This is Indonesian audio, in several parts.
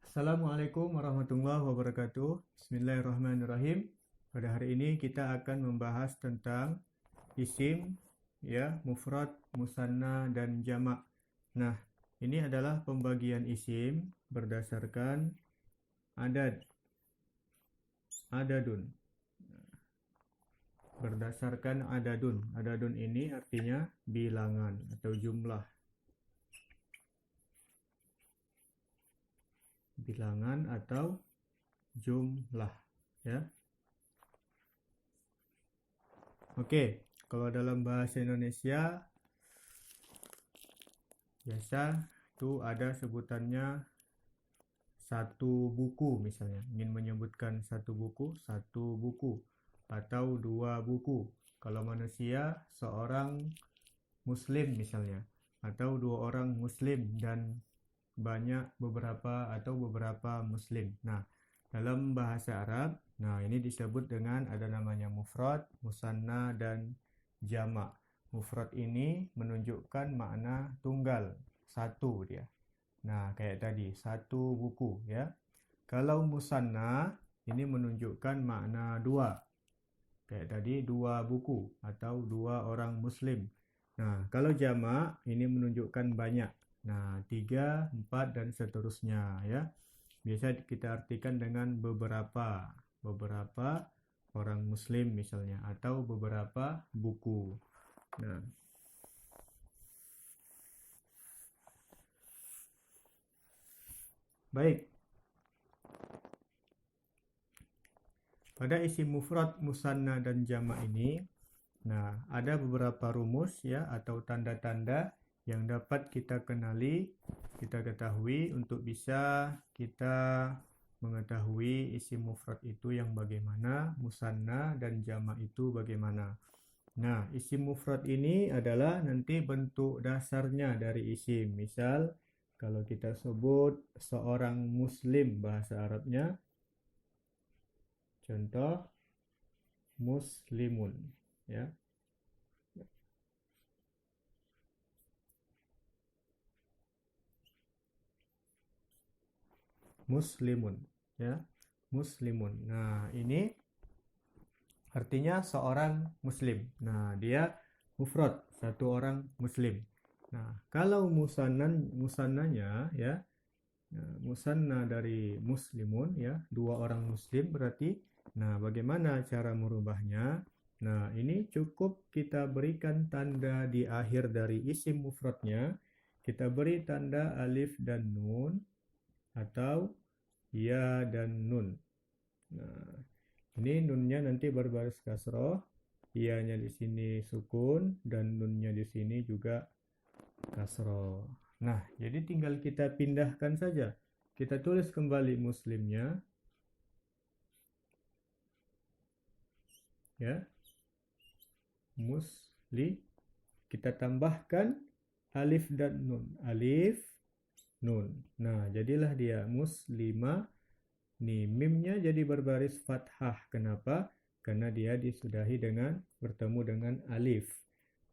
Assalamualaikum warahmatullahi wabarakatuh. Bismillahirrahmanirrahim. Pada hari ini kita akan membahas tentang isim, ya, mufrad, musanna dan jamak. Nah, ini adalah pembagian isim berdasarkan adad, adadun. Berdasarkan adadun. Adadun ini artinya bilangan atau jumlah. Bilangan atau jumlah, ya. Oke, kalau dalam bahasa Indonesia biasa itu ada sebutannya satu buku, misalnya ingin menyebutkan satu buku atau dua buku. Kalau manusia seorang muslim misalnya, atau dua orang muslim dan beberapa muslim. Nah, dalam bahasa Arab, ini disebut dengan ada namanya mufrad, musanna dan jamak. Mufrad ini menunjukkan makna tunggal, satu dia. Nah, kayak tadi, satu buku, ya. Kalau musanna ini menunjukkan makna dua. Kayak tadi, dua buku atau dua orang muslim. Nah, kalau jamak ini menunjukkan banyak. Nah, 3, 4 dan seterusnya, ya. Biasa kita artikan dengan beberapa orang muslim misalnya, atau beberapa buku. Nah, baik. Pada isim mufrad, musanna dan jamak ini, ada beberapa rumus, ya, atau tanda-tanda yang dapat kita kenali, kita ketahui untuk bisa kita mengetahui isim mufrad itu yang bagaimana, musanna dan jamak itu bagaimana. Nah, isim mufrad ini adalah nanti bentuk dasarnya dari isim. Misal, kalau kita sebut seorang muslim bahasa Arabnya, contoh muslimun, ya. Muslimun, ya. Muslimun. Nah, ini artinya seorang muslim. Nah, dia mufrad, satu orang muslim. Nah, kalau musannanya, ya, musanna dari muslimun, ya, dua orang muslim berarti. Nah, bagaimana cara merubahnya? Nah, ini cukup kita berikan tanda di akhir dari isim mufradnya. Kita beri tanda alif dan nun atau ya dan nun. Nah, ini nunnya nanti berbaris kasroh, iyanya di sini sukun dan nunnya di sini juga kasroh. Nah, jadi tinggal kita pindahkan saja. Kita tulis kembali muslimnya, ya, musli. Kita tambahkan alif dan nun, alif, nun. Nah, jadilah dia muslimah. Nih, mimnya jadi berbaris fathah. Kenapa? Karena dia disudahi dengan bertemu dengan alif.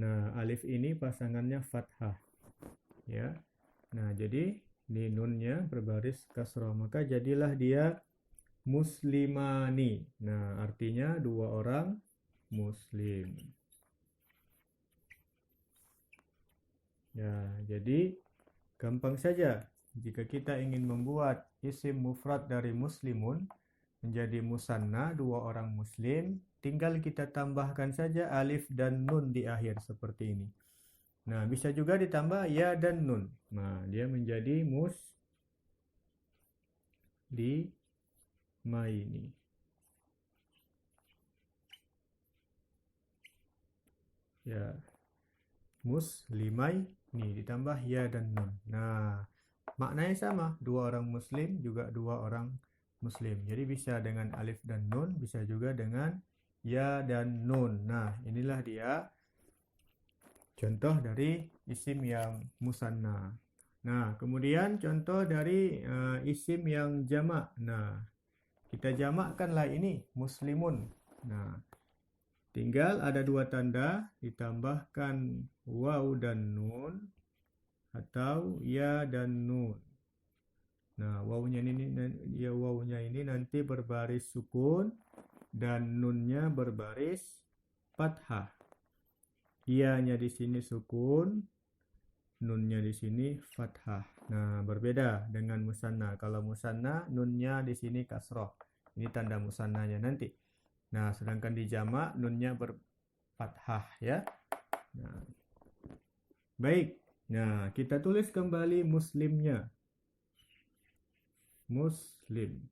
Nah, alif ini pasangannya fathah, ya. Nah, jadi di nunnya berbaris kasroh, maka jadilah dia muslimani. Nah, artinya dua orang muslim. Ya, jadi gampang saja. Jika kita ingin membuat isim mufrad dari muslimun menjadi musanna, dua orang muslim, tinggal kita tambahkan saja alif dan nun di akhir seperti ini. Nah, bisa juga ditambah ya dan nun. Nah, dia menjadi muslimaini. Ya, muslimai nih ditambah ya dan nun. Nah, maknanya sama, dua orang muslim juga dua orang muslim. Jadi bisa dengan alif dan nun, bisa juga dengan ya dan nun. Nah, inilah dia contoh dari isim yang musanna. Nah, kemudian contoh dari isim yang jamak. Nah, kita jamakkanlah ini muslimun. Nah, tinggal ada dua tanda, ditambahkan waw dan nun atau ya dan nun. Nah, wawunya ini nanti berbaris sukun dan nunnya berbaris fathah. Iyanya di sini sukun, nunnya di sini fathah. Nah, berbeda dengan musanna. Kalau musanna, nunnya di sini kasroh. Ini tanda musannanya nanti. Nah, sedangkan di jamak, nunnya berfathah ya. Nah, baik. Nah, kita tulis kembali muslimnya. Muslim.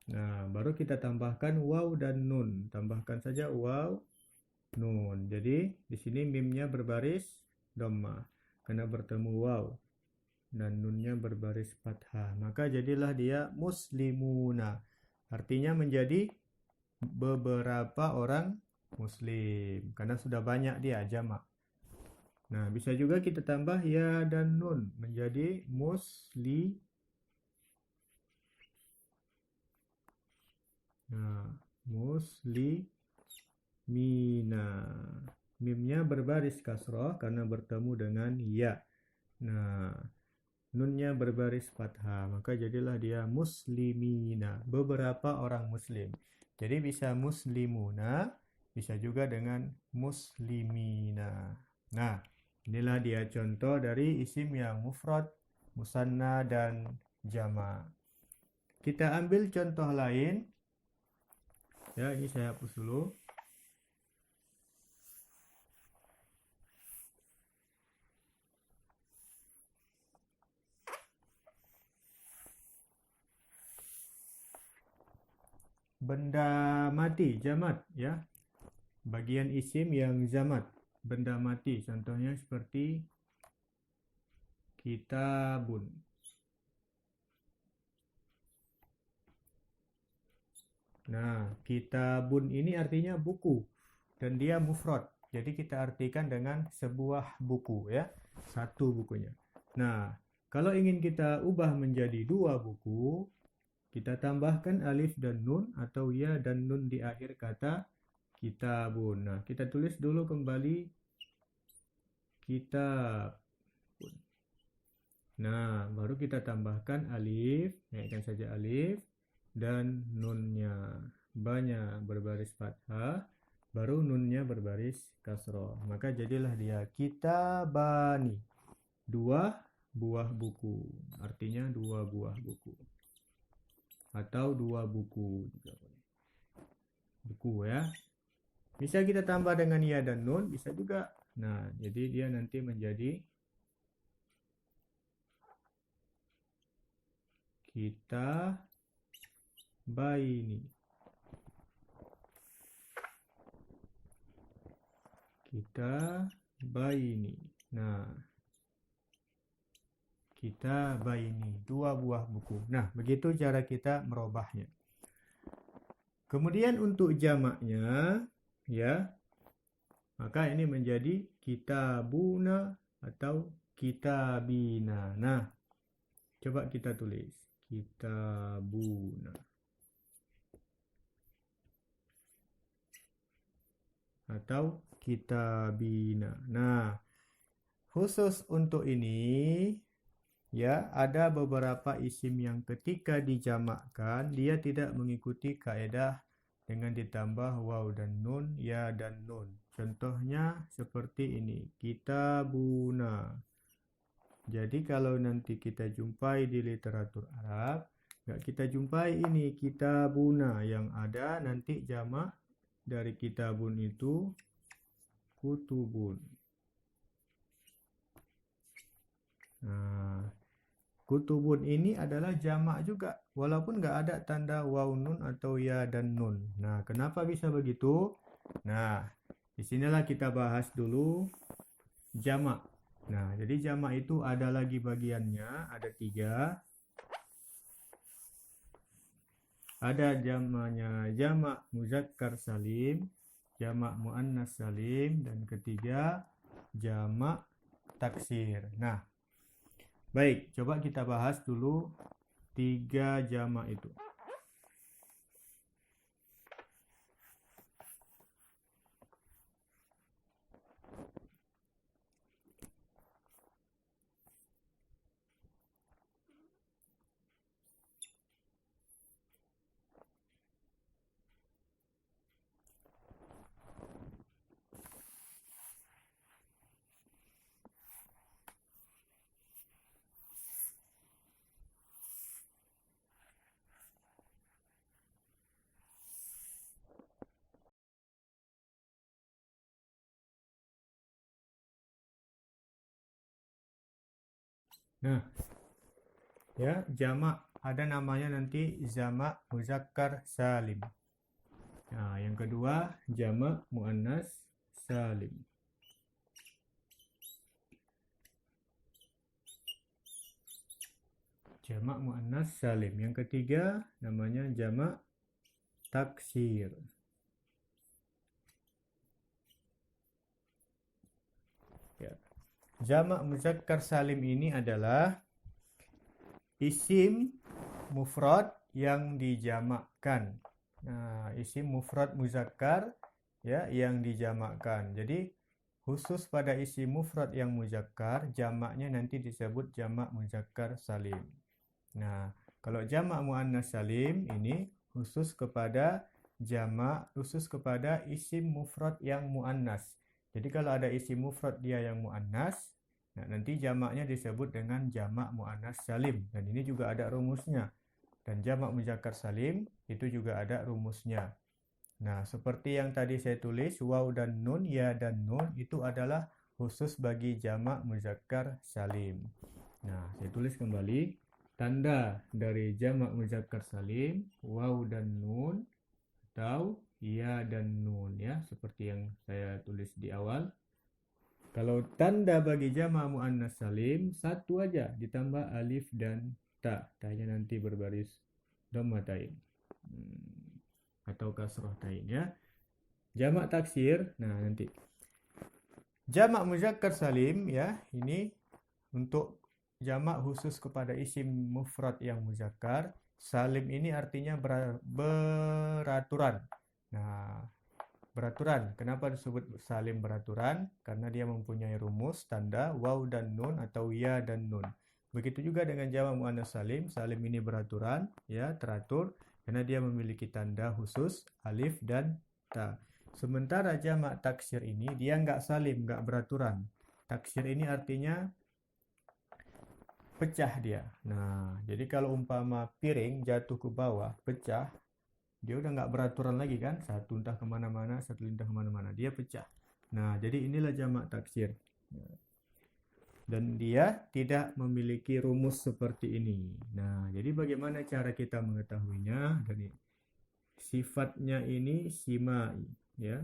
Nah, baru kita tambahkan waw dan nun. Tambahkan saja waw, nun. Jadi di sini mimnya berbaris dhammah karena bertemu waw dan nunnya berbaris fathah. Maka jadilah dia muslimuna. Artinya menjadi beberapa orang muslim karena sudah banyak dia jamak. Nah, bisa juga kita tambah ya dan nun menjadi musli. Nah, muslimina. Mimnya berbaris kasroh karena bertemu dengan ya. Nah, nunnya berbaris fathah. Maka jadilah dia muslimina. Beberapa orang muslim. Jadi bisa muslimuna. Bisa juga dengan muslimina. Nah, inilah dia contoh dari isim yang mufrad, musanna, dan jama'. Kita ambil contoh lain. Ya, ini saya hapus dulu. Benda mati, jamat ya. Bagian isim yang jamat, benda mati. Contohnya seperti kitabun. Nah, kitabun ini artinya buku dan dia mufrad. Jadi kita artikan dengan sebuah buku ya, satu bukunya. Nah, kalau ingin kita ubah menjadi dua buku, kita tambahkan alif dan nun atau ya dan nun di akhir kata kitabun. Nah, kita tulis dulu kembali kitab. Nah, baru kita tambahkan alif, naikkan saja alif dan nunnya. Banyak berbaris fathah, baru nunnya berbaris kasroh. Maka jadilah dia kitabani. Dua buah buku. Artinya dua buah buku. Atau dua buku juga boleh. Buku ya. Bisa kita tambah dengan ya dan nun, bisa juga. Nah, jadi dia nanti menjadi kita baini. Kita baini. Nah, kita baini. Dua buah buku. Nah, begitu cara kita merubahnya. Kemudian untuk jamaknya, ya, maka ini menjadi kitabuna atau kitabina. Nah, coba kita tulis. Kitabuna. Atau kitabina. Nah, khusus untuk ini, ya, ada beberapa isim yang ketika dijamakkan, dia tidak mengikuti kaedah dengan ditambah waw dan nun, ya dan nun. Contohnya seperti ini, kitabuna. Jadi kalau nanti kita jumpai di literatur Arab, nggak kita jumpai ini kitabuna. Yang ada nanti jamak dari kitabun itu kutubun. Nah, kutubun ini adalah jamak juga, walaupun nggak ada tanda waw nun atau ya dan nun. Nah, kenapa bisa begitu? Nah, disinilah kita bahas dulu jamak. Nah, jadi jamak itu ada lagi bagiannya, ada 3. Ada jamaknya jamak muzakkar salim, jamak muannas salim, dan ketiga jamak taksir. Nah, baik, coba kita bahas dulu 3 jamak itu. Nah, ya, jamak ada namanya nanti jamak muzakkar salim. Nah, yang kedua jamak muannas salim. Jamak muannas salim. Yang ketiga namanya jamak taksir. Ya. Jamak muzakkar salim ini adalah isim mufrad yang dijamakkan. Nah, isim mufrad muzakkar ya yang dijamakkan. Jadi khusus pada isim mufrad yang muzakkar, jamaknya nanti disebut jamak muzakkar salim. Nah, kalau jamak muannas salim ini khusus kepada isim mufrad yang muannas. Jadi kalau ada isim mufrad dia yang muannas, nah nanti jamaknya disebut dengan jamak muannas salim, dan ini juga ada rumusnya. Dan jamak muzakkar salim itu juga ada rumusnya. Nah, seperti yang tadi saya tulis, waw dan nun, ya dan nun itu adalah khusus bagi jamak muzakkar salim. Nah, saya tulis kembali. Tanda dari jamak muzakkar salim, waw dan nun atau ya dan nun ya, seperti yang saya tulis di awal. Kalau tanda bagi jamak muannas salim satu aja ditambah alif dan ta. Ta-nya nanti berbaris dhammatain atau kasroh tain ya. Jamak taksir, nah nanti jamak muzakkar salim ya, ini untuk jamak khusus kepada isim mufrad yang muzakkar. Salim ini artinya beraturan. Nah, beraturan. Kenapa disebut salim beraturan? Karena dia mempunyai rumus tanda waw dan nun atau ya dan nun. Begitu juga dengan jamak muannas salim. Salim ini beraturan, ya, teratur karena dia memiliki tanda khusus alif dan ta. Sementara jamak taksir ini dia nggak salim, nggak beraturan. Taksir ini artinya pecah dia. Nah, jadi kalau umpama piring jatuh ke bawah, pecah, dia udah nggak beraturan lagi kan, satu entah kemana-mana, satu entah kemana-mana, dia pecah. Nah, jadi inilah jamak taksir. Dan dia tidak memiliki rumus seperti ini. Nah, jadi bagaimana cara kita mengetahuinya? Dan sifatnya ini simai, ya.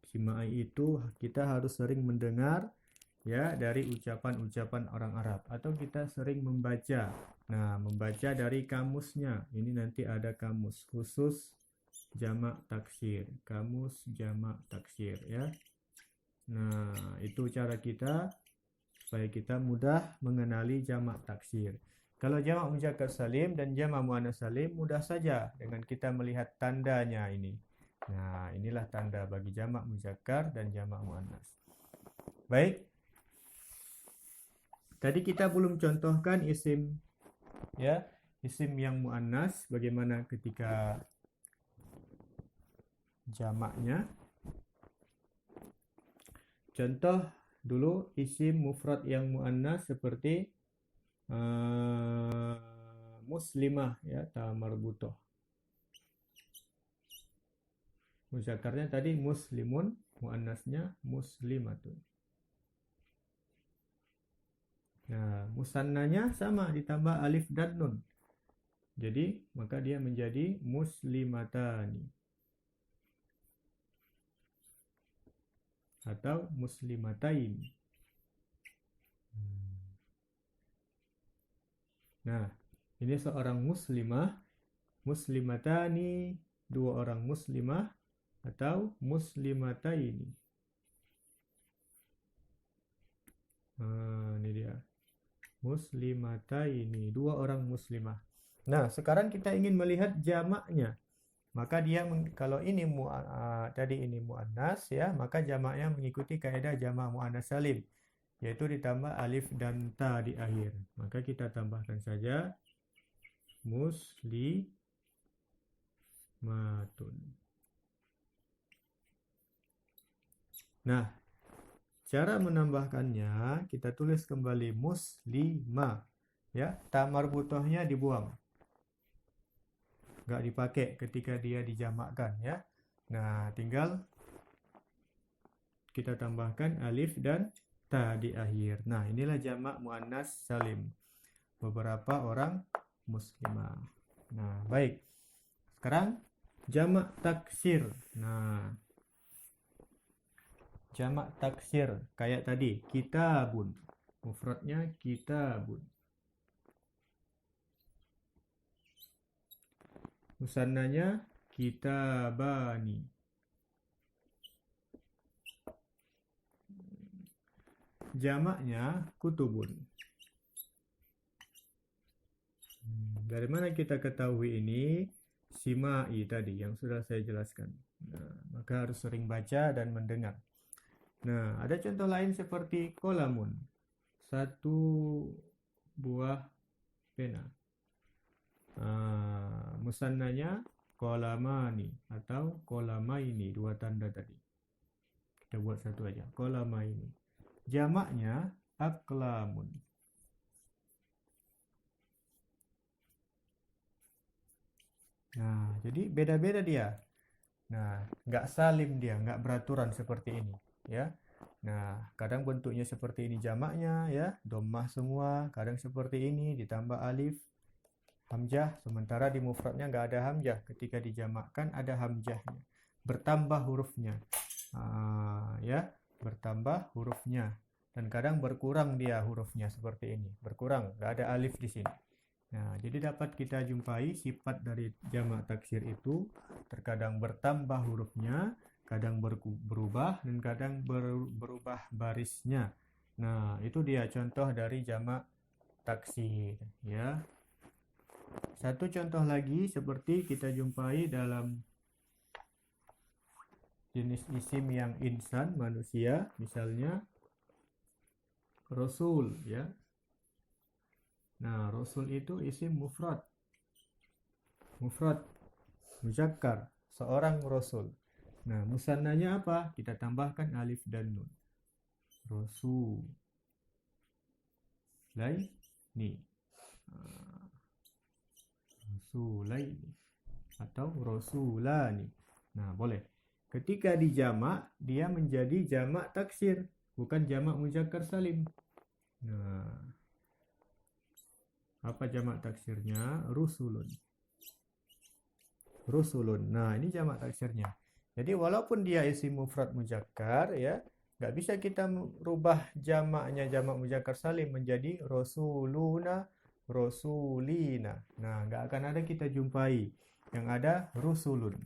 Simai itu kita harus sering mendengar ya dari ucapan-ucapan orang Arab, atau kita sering membaca. Nah, membaca dari kamusnya. Ini nanti ada kamus khusus jamak taksir, kamus jamak taksir ya. Nah, itu cara kita supaya kita mudah mengenali jamak taksir. Kalau jamak muzakkar salim dan jamak muannas salim mudah saja dengan kita melihat tandanya ini. Nah, inilah tanda bagi jamak muzakkar dan jamak muannas. Baik. Tadi kita belum contohkan isim ya, isim yang muannas bagaimana ketika jamaknya. Contoh dulu isim mufrad yang muannas seperti muslimah ya, ta marbutoh. Muzakkarnya tadi muslimun, muannasnya muslimatun. Nah, musannanya sama ditambah alif dan nun. Jadi, maka dia menjadi muslimatani. Atau muslimatain. Nah, ini seorang muslimah, muslimatani, dua orang muslimah, atau muslimataini. Nah, ini dia. Muslimataini, dua orang muslimah. Nah, sekarang kita ingin melihat jamaknya. Maka dia kalau ini tadi ini muannas ya, maka jamaknya mengikuti kaidah jamak muannas salim, yaitu ditambah alif dan ta di akhir. Maka kita tambahkan saja muslimatun. Nah, cara menambahkannya kita tulis kembali muslimah ya, ta marbutohnya dibuang, nggak dipakai ketika dia dijamakkan ya. Nah, tinggal kita tambahkan alif dan ta di akhir. Nah, inilah jamak muannas salim. Beberapa orang muslimah. Nah, baik. Sekarang jamak taksir. Nah, jamak taksir kayak tadi, kitabun. Mufradnya kitabun. Musannanya kitabani. Jamaknya kutubun. Dari mana kita ketahui ini? Simai tadi yang sudah saya jelaskan. Nah, maka harus sering baca dan mendengar. Nah, ada contoh lain seperti kolamun. Satu buah pena. Musannanya kolamani atau kolamaini, dua tanda tadi. Kita buat satu aja, kolamaini. Jamaknya aklamun. Nah, jadi beda-beda dia. Nah, nggak salim dia, nggak beraturan seperti ini, ya. Nah, kadang bentuknya seperti ini jamaknya, ya, dhammah semua. Kadang seperti ini ditambah alif, hamzah. Sementara di mufradnya nggak ada hamzah. Ketika dijamakkan ada hamzahnya. Bertambah hurufnya, ya, bertambah hurufnya. Dan kadang berkurang dia hurufnya seperti ini, berkurang, nggak ada alif di sini. Nah, jadi dapat kita jumpai sifat dari jamak taksir itu terkadang bertambah hurufnya, kadang berubah, dan kadang berubah barisnya. Nah, itu dia contoh dari jamak taksir, ya. Satu contoh lagi seperti kita jumpai dalam jenis isim yang insan, manusia, misalnya Rasul, ya. Nah, Rasul itu isim mufrad. Mufrad, muzakkar, seorang Rasul. Nah, musannanya apa? Kita tambahkan alif dan nun. Rasul. Laini. Rasulaini. Atau Rasulani. Nah, boleh. Ketika dijamak, dia menjadi jamak taksir. Bukan jamak muzakkar salim. Nah, apa jamak taksirnya? Rusulun. Rusulun. Nah, ini jamak taksirnya. Jadi walaupun dia isim mufrad muzakkar, ya, nggak bisa kita rubah jamaknya jamak muzakkar salim menjadi rasuluna, rasulina. Nah, nggak akan ada kita jumpai. Yang ada rusulun.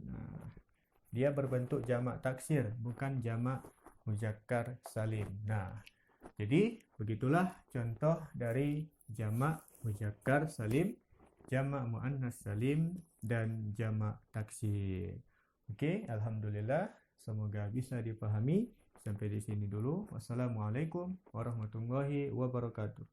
Nah, dia berbentuk jamak taksir, bukan jamak muzakkar salim. Nah, jadi begitulah contoh dari jamak muzakkar salim, jamak muannas salim, dan jamak taksir. Oke, alhamdulillah, semoga bisa dipahami. Sampai di sini dulu. Wassalamualaikum warahmatullahi wabarakatuh.